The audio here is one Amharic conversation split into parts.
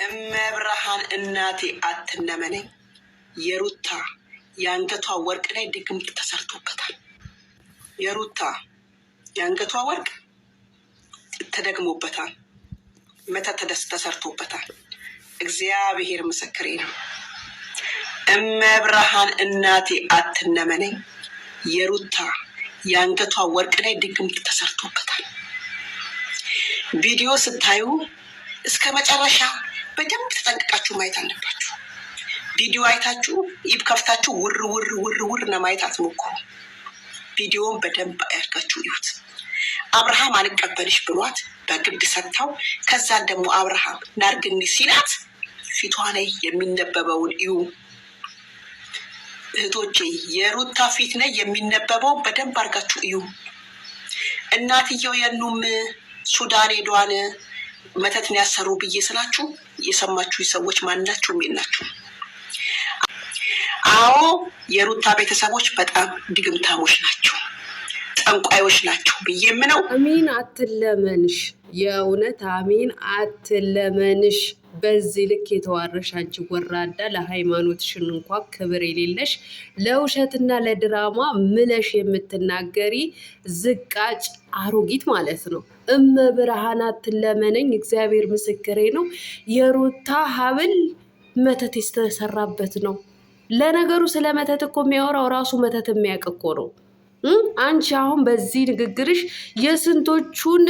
እመብርሃን እናቴ አትነመነኝ። የሩታ የአንገቷ ወርቅ ላይ ድግምት ተሰርቶበታል። የሩታ የአንገቷ ወርቅ ተደግሞበታል። መተት ተሰርቶበታል። እግዚአብሔር ምስክሬ ነው። እመብርሃን እናቴ አትነመነኝ። የሩታ የአንገቷ ወርቅ ላይ ድግምት ተሰርቶበታል። ቪዲዮ ስታዩ እስከ መጨረሻ በደንብ ተጠንቅቃችሁ ማየት አለባችሁ። ቪዲዮ አይታችሁ ይብ ከፍታችሁ ውር ውር ውር ውር ለማየት አትሞክሩ። ቪዲዮውን በደንብ አያርጋችሁ ይሁት። አብርሃም አልቀበልሽ ብሏት በግድ ሰጥታው፣ ከዛን ደግሞ አብርሃም ናርግኒ ሲላት ፊቷ ላይ የሚነበበውን እዩ። እህቶቼ የሩታ ፊት ላይ የሚነበበውን በደንብ አርጋችሁ እዩ። እናትየው የኑም ሱዳን ሄዷን መተትን ያሰሩ ብዬ ስላችሁ የሰማችሁ ሰዎች ማናችሁም የላችሁ። አዎ የሩታ ቤተሰቦች በጣም ድግምታሞች ናቸው፣ ጠንቋዮች ናቸው ብዬ ምነው። አሚን አትለመንሽ፣ የእውነት አሚን አትለመንሽ። በዚህ ልክ የተዋረሽ አንቺ ወራዳ፣ ለሃይማኖትሽን እንኳ ክብር የሌለሽ፣ ለውሸትና ለድራማ ምለሽ የምትናገሪ ዝቃጭ አሮጊት ማለት ነው። እመብርሃን አትለመነኝ፣ እግዚአብሔር ምስክሬ ነው። የሩታ ሀብል መተት የተሰራበት ነው። ለነገሩ ስለ መተት እኮ የሚያወራው ራሱ መተት የሚያውቅ እኮ ነው። አንቺ አሁን በዚህ ንግግርሽ የስንቶቹን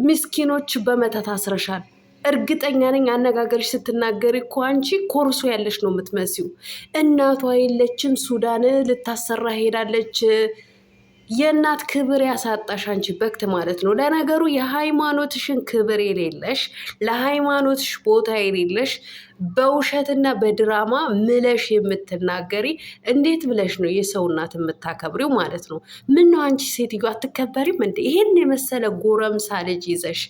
ምስኪኖች በመተት አስረሻል። እርግጠኛ ነኝ አነጋገርሽ ስትናገሪ እኮ አንቺ ኮርሶ ያለሽ ነው የምትመሲው። እናቷ የለችም፣ ሱዳን ልታሰራ ሄዳለች። የእናት ክብር ያሳጣሽ አንቺ በክት ማለት ነው። ለነገሩ የሃይማኖትሽን ክብር የሌለሽ፣ ለሃይማኖትሽ ቦታ የሌለሽ፣ በውሸትና በድራማ ምለሽ የምትናገሪ እንዴት ብለሽ ነው የሰው እናት የምታከብሪው ማለት ነው? ምን ነው አንቺ ሴትዮ አትከበሪም እንዴ? ይሄን የመሰለ ጎረምሳ ልጅ ይዘሽ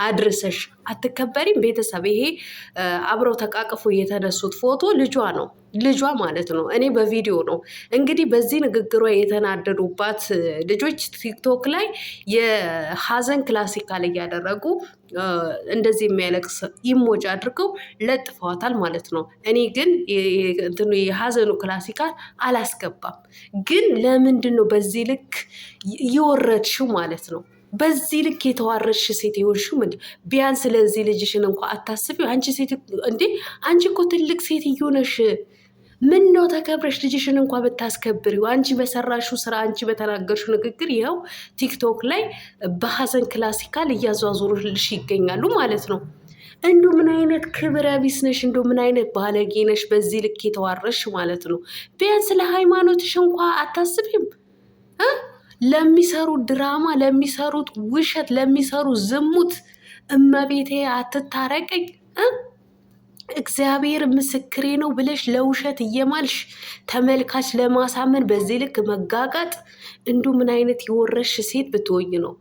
አድርሰሽ አትከበሪም? ቤተሰብ ይሄ አብረው ተቃቅፎ የተነሱት ፎቶ ልጇ ነው፣ ልጇ ማለት ነው። እኔ በቪዲዮ ነው እንግዲህ በዚህ ንግግሯ የተናደዱባት ልጆች ቲክቶክ ላይ የሀዘን ክላሲካል እያደረጉ እንደዚህ የሚያለቅስ ኢሞጅ አድርገው ለጥፈዋታል ማለት ነው። እኔ ግን የሀዘኑ ክላሲካል አላስገባም። ግን ለምንድን ነው በዚህ ልክ የወረድሽው ማለት ነው? በዚህ ልክ የተዋረድሽ ሴት የሆንሽው ምንድን? ቢያንስ ለዚህ ልጅሽን እንኳ አታስቢው? አንቺ ሴት እንዴ! አንቺ እኮ ትልቅ ሴትዮ ነሽ። ምን ነው ተከብረሽ ልጅሽን እንኳ ብታስከብሪው? አንቺ በሰራሽው ስራ፣ አንቺ በተናገርሽው ንግግር ይኸው ቲክቶክ ላይ በሀዘን ክላሲካል እያዟዙሩልሽ ይገኛሉ ማለት ነው። እንዱ ምን አይነት ክብረ ቢስ ነሽ? እንዱ ምን አይነት ባለጌ ነሽ? በዚህ ልክ የተዋረሽ ማለት ነው። ቢያንስ ለሃይማኖትሽ እንኳ አታስቢም? ለሚሰሩት ድራማ፣ ለሚሰሩት ውሸት፣ ለሚሰሩት ዝሙት እመቤቴ አትታረቀኝ። እግዚአብሔር ምስክሬ ነው ብለሽ ለውሸት እየማልሽ ተመልካች ለማሳመን በዚህ ልክ መጋጋጥ እንዱ ምን አይነት የወረሽ ሴት ብትወኝ ነው?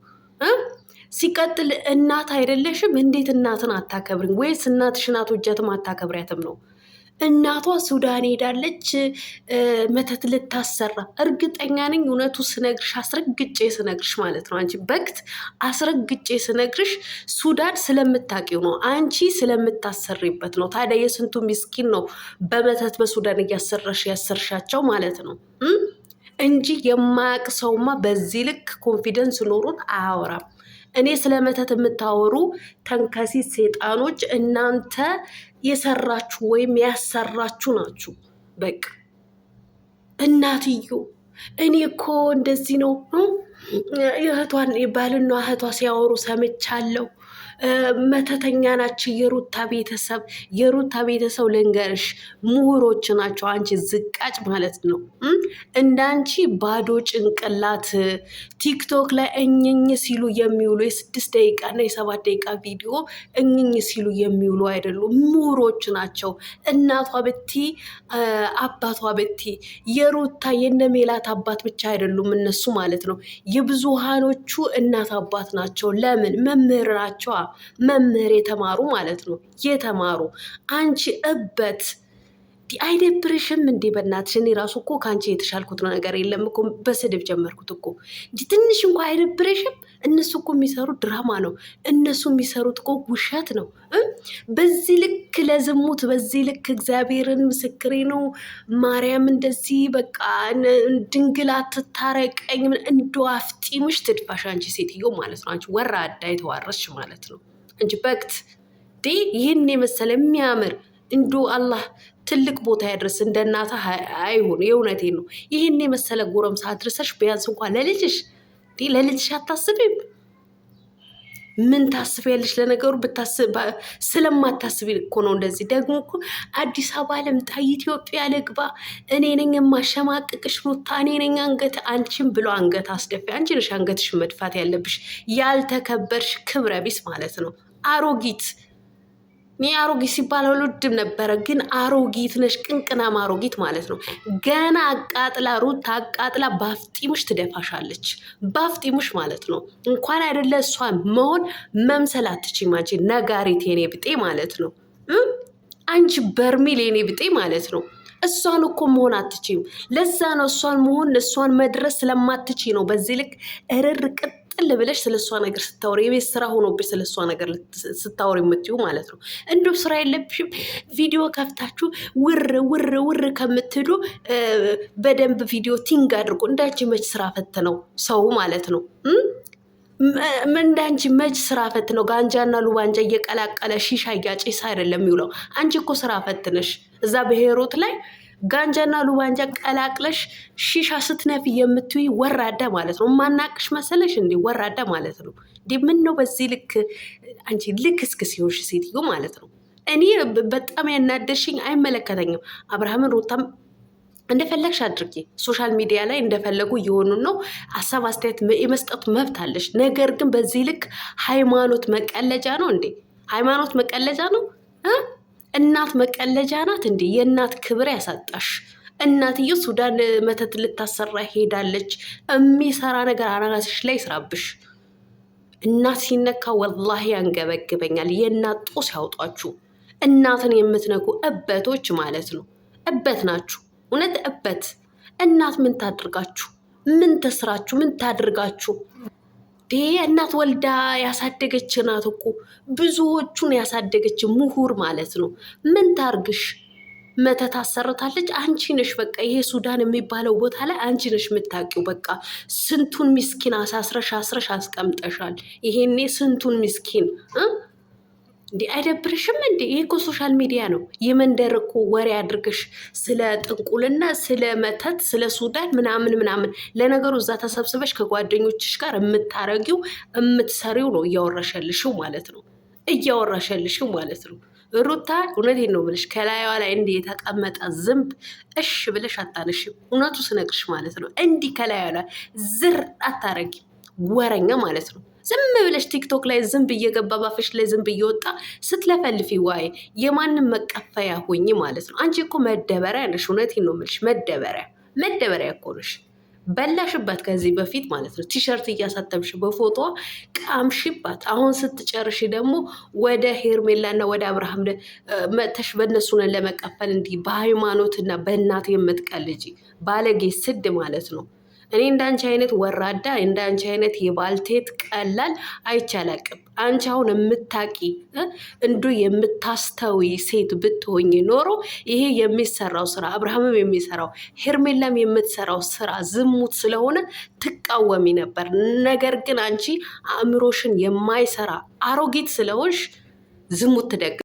ሲቀጥል እናት አይደለሽም? እንዴት እናትን አታከብሪም? ወይስ እናትሽን አትወጃትም አታከብሪያትም ነው? እናቷ ሱዳን ሄዳለች መተት ልታሰራ። እርግጠኛ ነኝ እውነቱ ስነግርሽ፣ አስረግጬ ስነግርሽ ማለት ነው። አንቺ በግት አስረግጬ ስነግርሽ ሱዳን ስለምታውቂው ነው፣ አንቺ ስለምታሰሪበት ነው። ታዲያ የስንቱ ምስኪን ነው በመተት በሱዳን ያሰርሻቸው ማለት ነው እንጂ የማያውቅ ሰውማ በዚህ ልክ ኮንፊደንስ ኖሮት አያወራም። እኔ ስለ መተት የምታወሩ ተንከሲት ሴጣኖች እናንተ የሰራችሁ ወይም ያሰራችሁ ናችሁ። በቃ እናትዮ እኔ እኮ እንደዚህ ነው የእህቷን ባልና እህቷ ሲያወሩ ሰምቻለሁ። መተተኛ ናቸው የሩታ ቤተሰብ ልንገርሽ፣ ምሁሮች ናቸው። አንቺ ዝቃጭ ማለት ነው። እንዳንቺ ባዶ ጭንቅላት ቲክቶክ ላይ እኝኝ ሲሉ የሚውሉ የ6 ደቂቃ እና የ7 ደቂቃ ቪዲዮ እኝኝ ሲሉ የሚውሉ አይደሉም፣ ምሁሮች ናቸው። እናቷ ብቲ አባቷ ብቲ የሩታ የነሜላት አባት ብቻ አይደሉም እነሱ ማለት ነው። የብዙሃኖቹ እናት አባት ናቸው። ለምን? መምህር ናቸው። መምህር የተማሩ ማለት ነው። የተማሩ አንቺ እበት አይደብርሽም እንዴ? በእናትሽ እኔ ራሱ እኮ ከአንቺ የተሻልኩት ነገር የለም እኮ። በስድብ ጀመርኩት እኮ እንጂ ትንሽ እንኳ አይደብርሽም? እነሱ እኮ የሚሰሩት ድራማ ነው። እነሱ የሚሰሩት እኮ ውሸት ነው። በዚህ ልክ ለዝሙት በዚህ ልክ እግዚአብሔርን ምስክሬ ነው ማርያም እንደዚህ በቃ ድንግል አትታረቀኝ እንዶ አፍጢምሽ ትድፋሽ አንቺ ሴትዮ ማለት ነው። አንቺ ወራዳ የተዋረስሽ ማለት ነው። አንቺ በቅት ይህን የመሰለ የሚያምር እንዶ አላህ ትልቅ ቦታ ያድርስ። እንደ እናትህ አይሁን። የእውነቴን ነው። ይህን የመሰለ ጎረምሳ አድርሰሽ ቢያንስ እንኳን ለልጅሽ አታስቢም? ምን ታስቢያለሽ? ለነገሩ ስለማታስቢ እኮ ነው እንደዚህ። ደግሞ እኮ አዲስ አበባ ልምጣ፣ ኢትዮጵያ ልግባ፣ እኔ ነኝ የማሸማቅቅሽ ሩታ፣ እኔ ነኝ አንገት አንቺን ብሎ አንገት አስደፊ። አንቺ ነሽ አንገትሽ መድፋት ያለብሽ። ያልተከበርሽ ክብረ ቢስ ማለት ነው። አሮጊት እኔ አሮጊት ሲባል አልወድም ነበረ፣ ግን አሮጊት ነሽ፣ ቅንቅናም አሮጊት ማለት ነው። ገና አቃጥላ ሩት አቃጥላ ባፍጢሙሽ ትደፋሻለች። ባፍጢሙሽ ማለት ነው። እንኳን አይደለ እሷን መሆን መምሰል አትችይም አንቺ ነጋሪት የኔ ብጤ ማለት ነው። አንቺ በርሜል የኔ ብጤ ማለት ነው። እሷን እኮ መሆን አትችይም። ለዛ ነው እሷን መሆን እሷን መድረስ ስለማትችይ ነው በዚህ ልክ እርር ቅጥል ብለሽ ስለ እሷ ነገር ስታወሪ የቤት ስራ ሆኖብሽ ስለ እሷ ነገር ስታወሪ የምትዩ ማለት ነው። እንዲሁ ስራ የለብሽም። ቪዲዮ ከፍታችሁ ውር ከምትሉ በደንብ ቪዲዮ ቲንግ አድርጎ እንዳንቺ መች ስራ ፈት ነው ሰው ማለት ነው። እንዳንቺ መች ስራ ፈት ነው? ጋንጃና ሉባንጃ እየቀላቀለ ሺሻ እያጨሰ አይደለም የሚውለው። አንቺ እኮ ስራ ፈት ነሽ። እዛ ብሔሮት ላይ ጋንጃና ሉባንጃ ቀላቅለሽ ሺሻ ስትነፊ የምትይ ወራዳ ማለት ነው። ማናቅሽ መሰለሽ እንዴ? ወራዳ ማለት ነው እንዴ? ምን ነው በዚህ ልክ አንቺ ልክ እስክስ ሲሆንሽ ሴትዮ ማለት ነው። እኔ በጣም ያናደርሽኝ አይመለከተኝም። አብርሃምን ሩታም እንደፈለግሽ አድርጊ። ሶሻል ሚዲያ ላይ እንደፈለጉ እየሆኑ ነው። ሀሳብ አስተያየት የመስጠት መብት አለሽ። ነገር ግን በዚህ ልክ ሃይማኖት መቀለጃ ነው እንዴ? ሃይማኖት መቀለጃ ነው? እናት መቀለጃ ናት እንዴ? የእናት ክብር ያሳጣሽ። እናትዮ ሱዳን መተት ልታሰራ ሄዳለች። የሚሰራ ነገር አናጋስሽ ላይ ይስራብሽ። እናት ሲነካ ወላሂ ያንገበግበኛል። የእናት ጦስ ያውጧችሁ። እናትን የምትነኩ እበቶች ማለት ነው። እበት ናችሁ። እውነት እበት። እናት ምን ታድርጋችሁ? ምን ተስራችሁ? ምን ታድርጋችሁ? እናት ወልዳ ያሳደገች ናት እኮ ብዙዎቹን ያሳደገች ምሁር ማለት ነው። ምን ታርግሽ? መተት አሰርታለች። አንቺ ነሽ በቃ ይሄ ሱዳን የሚባለው ቦታ ላይ አንቺ ነሽ የምታውቂው። በቃ ስንቱን ሚስኪን አስረሽ አስቀምጠሻል። ይሄኔ ስንቱን ሚስኪን እንዴ አይደብርሽም እንዴ? ይሄ እኮ ሶሻል ሚዲያ ነው። የመንደር እኮ ወሬ አድርገሽ ስለ ጥንቁልና፣ ስለ መተት፣ ስለ ሱዳን ምናምን። ለነገሩ እዛ ተሰብስበሽ ከጓደኞችሽ ጋር የምታረጊው የምትሰሪው ነው እያወራሸልሽው ማለት ነው። ሩታ እውነቴን ነው ብለሽ ከላይዋ ላይ እንዲህ የተቀመጠ ዝንብ እሽ ብለሽ አታነሽም። እውነቱ ስነግርሽ ማለት ነው። እንዲህ ከላይዋ ላይ ዝር አታረጊ ወረኛ ማለት ነው። ዝም ብለሽ ቲክቶክ ላይ ዝንብ እየገባ ባፍሽ ላይ ዝንብ እየወጣ ስትለፈልፊ ዋይ የማንም መቀፈያ ሆኝ ማለት ነው። አንቺ እኮ መደበሪያ ነሽ። እውነቴን ነው የምልሽ መደበሪያ እኮ ነሽ። በላሽባት ከዚህ በፊት ማለት ነው። ቲሸርት እያሳተምሽ በፎቶ ቃምሽባት። አሁን ስትጨርሽ ደግሞ ወደ ሄርሜላና ወደ አብርሃም መተሽ በእነሱን ለመቀፈል እንዲህ በሃይማኖትና በእናት የምትቀልጂ ባለጌ ስድ ማለት ነው። እኔ እንዳንቺ አይነት ወራዳ እንዳንቺ አይነት የባልቴት ቀላል አይቻላቅም። አንቺ አሁን የምታቂ እንዱ የምታስተዊ ሴት ብትሆኝ ኖሮ ይሄ የሚሰራው ስራ አብርሃምም የሚሰራው ሄርሜላም የምትሰራው ስራ ዝሙት ስለሆነ ትቃወሚ ነበር። ነገር ግን አንቺ አእምሮሽን የማይሰራ አሮጊት ስለሆንሽ ዝሙት ትደግ